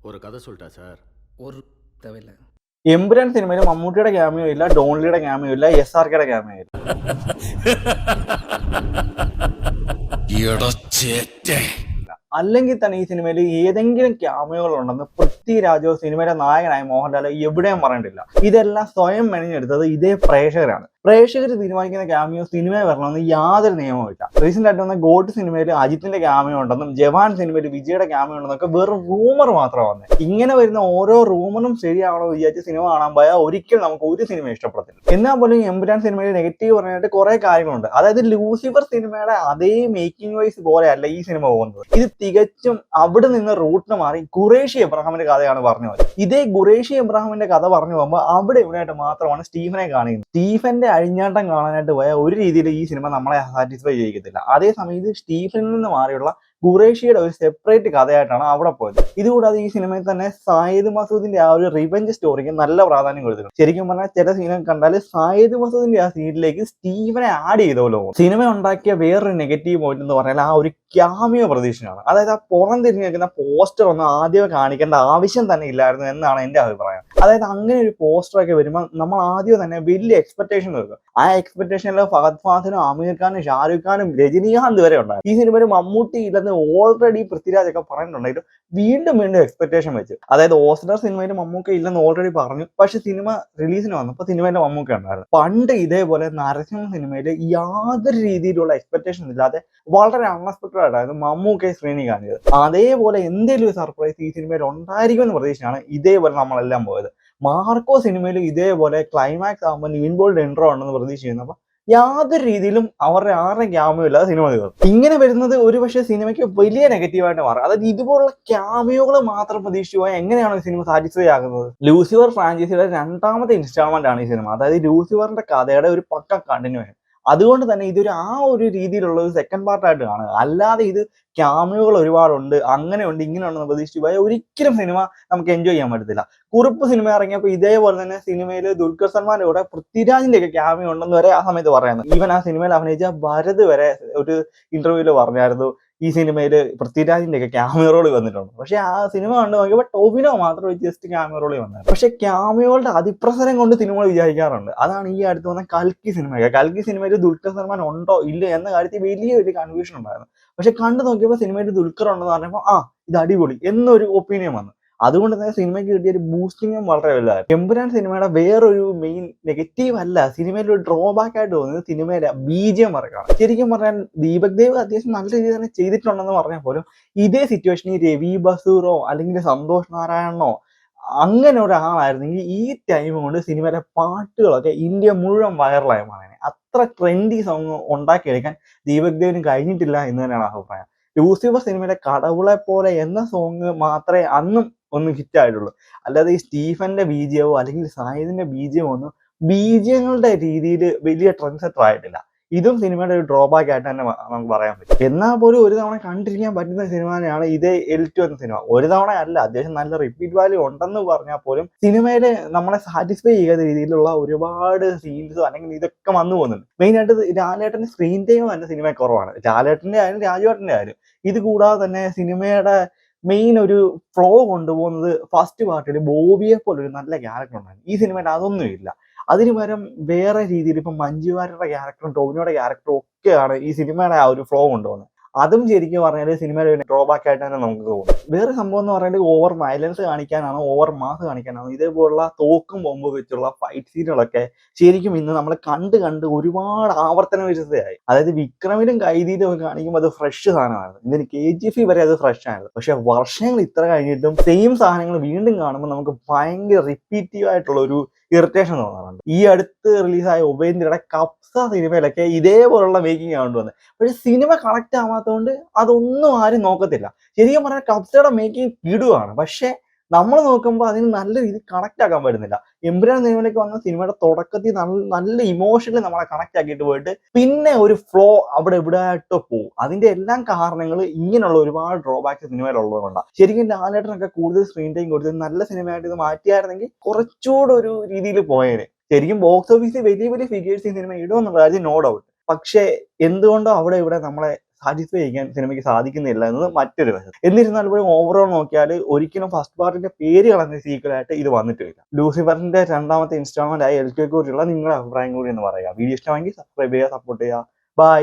ஒரு கதை சொல்லிட்டா சார். ஒரு தேவையில்ல. എമ്പുരാൻ സിനിമയിൽ മമ്മൂട്ടിയുടെ ക്യാമിയോ ഇല്ല, ഡോൺലിയുടെ ക്യാമിയോ ഇല്ല, SRKയുടെ ക്യാമിയോ ഇല്ല. അല്ലെങ്കിൽ തന്നെ ഈ സിനിമയിൽ ഏതെങ്കിലും ക്യാമിയോകൾ ഉണ്ടെന്ന് പൃഥ്വിരാജോ സിനിമയിലെ നായകനായ മോഹൻലാലോ എവിടെയും പറഞ്ഞിട്ടില്ല. ഇതെല്ലാം സ്വയം മെനഞ്ഞെടുത്തത് ഇതേ പ്രേക്ഷകരാണ്. പ്രേക്ഷകർ തീരുമാനിക്കുന്ന ക്യാമിയോ സിനിമയിൽ വരണമെന്ന് യാതൊരു നിയമവും ഇല്ല. റീസെന്റ് ആയിട്ട് വന്ന ഗോഡ് സിനിമയിൽ അജിത്തിന്റെ ക്യാമിയോ ഉണ്ടെന്നും ജവാൻ സിനിമയിൽ വിജയുടെ ക്യാമിയോ ഉണ്ടെന്നൊക്കെ വെറും റൂമർ മാത്രമാണ് വന്നത്. ഇങ്ങനെ വരുന്ന ഓരോ റൂമറും ശരിയാണോ വിചാരിച്ച് സിനിമ കാണാൻ പോയാൽ ഒരിക്കലും നമുക്ക് ഒരു സിനിമ ഇഷ്ടപ്പെടത്തില്ല. എന്നാൽ പോലും എമ്പുരാൻ സിനിമയിൽ നെഗറ്റീവ് പറയാനായിട്ട് കുറെ കാര്യങ്ങളുണ്ട്. അതായത് ലൂസിഫർ സിനിമയുടെ അതേ മേക്കിംഗ് വൈസ് പോലെയല്ല ഈ സിനിമ പോകുന്നത്. ഇത് തികച്ചും അവിടെ നിന്ന് റൂട്ടിന് മാറി ഖുറേഷി എബ്രഹാമിന്റെ കഥയാണ് പറഞ്ഞു പോയത്. ഇതേ ഖുറേഷി എബ്രഹാമിന്റെ കഥ പറഞ്ഞു പോകുമ്പോൾ അവിടെ ഇവിടെയായിട്ട് മാത്രമാണ് സ്റ്റീഫനെ കാണിക്കുന്നത്. സ്റ്റീഫന്റെ അഴിഞ്ഞാട്ടം കാണാനായിട്ട് പോയ ഒരു രീതിയിൽ ഈ സിനിമ നമ്മളെ സാറ്റിസ്ഫൈ ചെയ്യിക്കത്തില്ല. അതേസമയം ഇത് സ്റ്റീഫനിൽ നിന്ന് മാറിയുള്ള ഖുറേഷിയുടെ ഒരു സെപ്പറേറ്റ് കഥയായിട്ടാണ് അവിടെ പോയത്. ഇതുകൂടാതെ ഈ സിനിമയിൽ തന്നെ സായിദ് മസൂദിന്റെ ആ ഒരു റിവെഞ്ച് സ്റ്റോറിക്ക് നല്ല പ്രാധാന്യം കൊടുത്തിട്ടുണ്ട്. ശരിക്കും പറഞ്ഞാൽ ചില സീനൊക്കെ കണ്ടാൽ സായിദ് മസൂദിന്റെ ആ സീനിലേക്ക് സ്റ്റീവനെ ആഡ് ചെയ്ത പോലെ പോകും. സിനിമ ഉണ്ടാക്കിയ വേറൊരു നെഗറ്റീവ് പോയിന്റ് എന്ന് പറഞ്ഞാൽ ആ ഒരു ക്യാമിയോ പ്രതീക്ഷയാണ്. അതായത് ആ പുറം തിരിഞ്ഞു നിൽക്കുന്ന പോസ്റ്റർ ഒന്നും ആദ്യമേ കാണിക്കേണ്ട ആവശ്യം തന്നെ ഇല്ലായിരുന്നു എന്നാണ് എന്റെ അഭിപ്രായം. അതായത് അങ്ങനെ ഒരു പോസ്റ്ററൊക്കെ വരുമ്പോൾ നമ്മൾ ആദ്യം തന്നെ വലിയ എക്സ്പെക്ടേഷൻ വെക്കും. ആ എക്സ്പെക്ടേഷനിൽ ഫഹദ് ഫാസിലും അമീർ ഖാനും ഷാരൂഖ് ഖാനും രജനീകാന്ത് വരെ ഉണ്ടായിരുന്നു. ഈ സിനിമയിൽ മമ്മൂട്ടി ഇല്ലെന്ന് ഓൾറെഡി പൃഥ്വിരാജ് ഒക്കെ പറയുന്നുണ്ടെങ്കിലും വീണ്ടും എക്സ്പെക്ടേഷൻ വെച്ച്. അതായത് ഓസ്ലർ സിനിമയിൽ മമ്മൂക്ക ഇല്ലെന്ന് ഓൾറെഡി പറഞ്ഞു. പക്ഷെ സിനിമ റിലീസിന് വന്നപ്പോൾ സിനിമയിലെ മമ്മൂക്ക ഉണ്ടായിരുന്നു. പണ്ട് ഇതേപോലെ നരസിംഹ സിനിമയിൽ യാതൊരു രീതിയിലുള്ള എക്സ്പെക്ടേഷൻ ഇല്ലാതെ വളരെ അൺഎക്സ്പെക്ടഡ് ആയിട്ടായിരുന്നു മമ്മൂക്കയെ സ്ക്രീനിൽ കാണിച്ചത്. അതേപോലെ എന്തെങ്കിലും ഒരു സർപ്രൈസ് ഈ സിനിമയിൽ ഉണ്ടായിരിക്കുമെന്ന് പ്രതീക്ഷയാണ് ഇതേപോലെ നമ്മളെല്ലാം പോയത്. മാർക്കോ സിനിമയിൽ ഇതേപോലെ ക്ലൈമാക്സ് ആകുമ്പോൾ നിവിൻ പോളിയുടെ എൻട്രോ ഉണ്ടെന്ന് പ്രതീക്ഷിക്കുന്നപ്പോൾ യാതൊരു രീതിയിലും ആരുടെയും ക്യാമിയോ ഇല്ലാതെ സിനിമ തീർന്നു. ഇങ്ങനെ വരുന്നത് ഒരു പക്ഷേ സിനിമയ്ക്ക് വലിയ നെഗറ്റീവായിട്ട് മാറും. അതായത് ഇതുപോലുള്ള ക്യാമിയോകൾ മാത്രം പ്രതീക്ഷിച്ചു പോയാൽ എങ്ങനെയാണ് സിനിമ സാറ്റിസ്ഫൈ ആകുന്നത്? ലൂസിഫർ ഫ്രാഞ്ചൈസിയുടെ രണ്ടാമത്തെ ഇൻസ്റ്റാൾമെന്റ് ആണ് ഈ സിനിമ. അതായത് ലൂസിഫറിന്റെ കഥയുടെ ഒരു പക്ക കണ്ടിന്യൂഷൻ. അതുകൊണ്ട് തന്നെ ഇതൊരു ആ ഒരു രീതിയിലുള്ള ഒരു സെക്കൻഡ് പാർട്ടായിട്ട് കാണുക. അല്ലാതെ ഇത് ക്യാമിയോകൾ ഒരുപാടുണ്ട്, അങ്ങനെയുണ്ട്, ഇങ്ങനെയുണ്ടെന്ന് പ്രതീക്ഷിച്ചു പോയാൽ ഒരിക്കലും സിനിമ നമുക്ക് എൻജോയ് ചെയ്യാൻ പറ്റത്തില്ല. കുറുപ്പ് സിനിമ ഇറങ്ങിയപ്പോൾ ഇതേപോലെ തന്നെ സിനിമയിൽ ദുൽഖർ സൽമാന്റെ കൂടെ പൃഥ്വിരാജിന്റെ ഒക്കെ ക്യാമിയോ ഉണ്ടെന്ന് വരെ ആ സമയത്ത് പറയുന്നത്. ഈവൻ ആ സിനിമയിൽ അഭിനയിച്ച ഭരത് വരെ ഒരു ഇന്റർവ്യൂവിൽ പറഞ്ഞായിരുന്നു ഈ സിനിമയിൽ പൃഥ്വിരാജിന്റെ ഒക്കെ ക്യാമിയോ റോള് വന്നിട്ടുണ്ട്. പക്ഷെ ആ സിനിമ കണ്ടു നോക്കിയപ്പോൾ ടോവിനോ മാത്രം ജസ്റ്റ് ക്യാമിയോ റോളി വന്നത്. പക്ഷെ ക്യാമിയോകളുടെ അതിപ്രസരം കൊണ്ട് സിനിമകൾ വിചാരിക്കാറുണ്ട്. അതാണ് ഈ അടുത്ത് വന്ന കൽക്കി സിനിമയൊക്കെ. കൽക്കി സിനിമയിൽ ദുൽഖർ സൽമാൻ ഉണ്ടോ ഇല്ല എന്ന കാര്യത്തിൽ വലിയൊരു കൺഫ്യൂഷൻ ഉണ്ടായിരുന്നു. പക്ഷെ കണ്ടു നോക്കിയപ്പോൾ സിനിമയിൽ ദുൽഖർ ഉണ്ടെന്ന് പറഞ്ഞപ്പോൾ ഇത് അടിപൊളി എന്നൊരു ഒപ്പീനിയൻ വന്നു. അതുകൊണ്ട് തന്നെ സിനിമയ്ക്ക് കിട്ടിയ ഒരു ബൂസ്റ്റിങ്ങും വളരെ വലുതായിരുന്നു. എമ്പുരാൻ സിനിമയുടെ വേറൊരു മെയിൻ നെഗറ്റീവ് അല്ല, സിനിമയിൽ ഒരു ഡ്രോബാക്ക് ആയിട്ട് തോന്നുന്നത് സിനിമയിലെ BGM വർക്കാണ്. ശരിക്കും പറഞ്ഞാൽ ദീപക് ദേവ് അത്യാവശ്യം നല്ല രീതിയിൽ തന്നെ ചെയ്തിട്ടുണ്ടെന്ന് പറഞ്ഞാൽ പോലും ഇതേ സിറ്റുവേഷനിൽ രവി ബസൂറോ അല്ലെങ്കിൽ സന്തോഷ് നാരായണനോ അങ്ങനെ ഒരാളായിരുന്നെങ്കിൽ ഈ ടൈം കൊണ്ട് സിനിമയിലെ പാട്ടുകളൊക്കെ ഇന്ത്യ മുഴുവൻ വൈറലായി മാറിനെ. അത്ര ട്രെൻഡി സോങ് ഉണ്ടാക്കിയെടുക്കാൻ ദീപക് ദേവിന് കഴിഞ്ഞിട്ടില്ല എന്ന് തന്നെയാണ് അഭിപ്രായം. ലൂസിഫർ സിനിമയിലെ കടവുളെ പോലെ എന്ന സോങ് മാത്രമേ അന്നും ഒന്ന് ഹിറ്റ് ആയിട്ടുള്ളൂ. അല്ലാതെ ഈ സ്റ്റീഫന്റെ BGMോ അല്ലെങ്കിൽ സായിദിന്റെ BGMോ ഒന്നും BGMങ്ങളുടെ രീതിയിൽ വലിയ ട്രെൻഡ് സെറ്റർ ആയിട്ടില്ല. ഇതും സിനിമയുടെ ഒരു ഡ്രോബാക്ക് ആയിട്ട് തന്നെ നമുക്ക് പറയാൻ പറ്റും. എന്നാൽ പോലും ഒരു തവണ കണ്ടിരിക്കാൻ പറ്റുന്ന സിനിമയാണ് ഇതേ L2 എന്ന സിനിമ. ഒരു തവണ അല്ല, അത്യാവശ്യം നല്ല റിപ്പീറ്റ് വാല്യൂ ഉണ്ടെന്ന് പറഞ്ഞാൽ പോലും സിനിമയിലെ നമ്മളെ സാറ്റിസ്ഫൈ ചെയ്യാത്ത രീതിയിലുള്ള ഒരുപാട് സീൻസോ അല്ലെങ്കിൽ ഇതൊക്കെ വന്നു പോകുന്നുണ്ട്. മെയിനായിട്ട് ലാലേട്ടന്റെ സ്ക്രീൻ ടൈം തന്നെ സിനിമ കുറവാണ്. ലാലേട്ടന്റെ ആയാലും രാജുവേട്ടന്റെ ആയാലും. ഇത് കൂടാതെ തന്നെ സിനിമയുടെ മെയിൻ ഒരു ഫ്ലോ കൊണ്ടുപോകുന്നത് ഫസ്റ്റ് പാർട്ടിൽ ബോബിയെ പോലെ ഒരു നല്ല ക്യാരക്ടർ ഉണ്ടായിരുന്നു. ഈ സിനിമയിൽ അതൊന്നും ഇല്ല. അതിന് പകരം വേറെ രീതിയിൽ ഇപ്പം മഞ്ജു വാര്യരുടെ ക്യാരക്ടറും ടോവിനോയുടെ ക്യാരക്ടറും ഒക്കെയാണ് ഈ സിനിമയുടെ ആ ഒരു ഫ്ലോ കൊണ്ടുപോകുന്നത്. അതും ശരിക്കും പറഞ്ഞാൽ സിനിമയുടെ ഒരു ഡ്രോബാക്ക് ആയിട്ട് തന്നെ നമുക്ക് തോന്നും. വേറെ സംഭവം എന്ന് പറയുന്നത് ഓവർ വയലൻസ് കാണിക്കാനാണോ ഓവർ മാസ് കാണിക്കാനാണോ ഇതേപോലുള്ള തോക്കും ബോംബ് വെച്ചുള്ള ഫൈറ്റ് സീനുകളൊക്കെ ശരിക്കും ഇന്ന് നമ്മൾ കണ്ട് ഒരുപാട് ആവർത്തന വിരുദ്ധയായി. അതായത് വിക്രമിലും കൈദിയിലും ഒക്കെ കാണിക്കുമ്പോൾ അത് ഫ്രഷ് സാധനമായിരുന്നു. ഇതിന് KGF വരെ അത് ഫ്രഷ് ആയിരുന്നു. പക്ഷെ വർഷങ്ങൾ ഇത്ര കഴിഞ്ഞിട്ടും സെയിം സാധനങ്ങൾ വീണ്ടും കാണുമ്പോൾ നമുക്ക് ഭയങ്കര റിപ്പീറ്റീവ് ആയിട്ടുള്ള ഒരു ഇറിറ്റേഷൻ തോന്നാറുണ്ട്. ഈ അടുത്ത് റിലീസായ ഉപേന്ദ്രയുടെ കപ്സ സിനിമയിലൊക്കെ ഇതേപോലുള്ള മേക്കിംഗ് കൊണ്ടുവന്നത്. പക്ഷെ സിനിമ കണക്ട് ആവാത്തതുകൊണ്ട് അതൊന്നും ആരും നോക്കത്തില്ല. ശരിക്കും പറഞ്ഞാൽ കപ്സയുടെ മേക്കിംഗ് കിടുവാണ്. പക്ഷെ നമ്മൾ നോക്കുമ്പോൾ അതിന് നല്ല രീതിയിൽ കണക്ട് ആക്കാൻ പറ്റുന്നില്ല. എമ്പുരാൻ സിനിമയിലേക്ക് വന്ന സിനിമയുടെ തുടക്കത്തിൽ നല്ല ഇമോഷണലി നമ്മളെ കണക്ട് ആക്കിയിട്ട് പോയിട്ട് പിന്നെ ഒരു ഫ്ലോ അവിടെ ഇവിടെ ആയിട്ട് പോകും. അതിന്റെ എല്ലാം കാരണങ്ങൾ ഇങ്ങനെയുള്ള ഒരുപാട് ഡ്രോബാക്സ് സിനിമയിലുള്ളത് കൊണ്ടാണ്. ശരിക്കും ലാലേട്ടനൊക്കെ കൂടുതൽ സ്ക്രീൻ ടൈം കൊടുത്ത് നല്ല സിനിമയായിട്ട് ഇത് മാറ്റിയായിരുന്നെങ്കിൽ കുറച്ചുകൂടെ ഒരു രീതിയിൽ പോയേനെ. ശരിക്കും ബോക്സ് ഓഫീസിൽ വലിയ ഫിഗേഴ്സ് ഈ സിനിമ ഇടുമെന്നുള്ള കാര്യം നോ ഡൗട്ട്. പക്ഷേ എന്തുകൊണ്ടോ അവിടെ ഇവിടെ നമ്മളെ സാറ്റിസ്ഫൈ ചെയ്യാൻ സിനിമയ്ക്ക് സാധിക്കുന്നില്ല എന്നത് മറ്റൊരു വശം. എന്നിരുന്നാൽ പോലും ഓവറോൾ നോക്കിയാൽ ഒരിക്കലും ഫസ്റ്റ് പാർട്ടിന്റെ പേര് കളഞ്ഞ സീക്വലായിട്ട് ഇത് വന്നിട്ടില്ല. ലൂസിഫറിന്റെ രണ്ടാമത്തെ ഇൻസ്റ്റാൾമെന്റ് ആയി LK കുറിച്ചുള്ള നിങ്ങളുടെ അഭിപ്രായം കൂടി എന്ന് പറയുക. വീഡിയോ ഇഷ്ടമെങ്കിൽ സബ്സ്ക്രൈബ് ചെയ്യുക, സപ്പോർട്ട് ചെയ്യുക. ബൈ.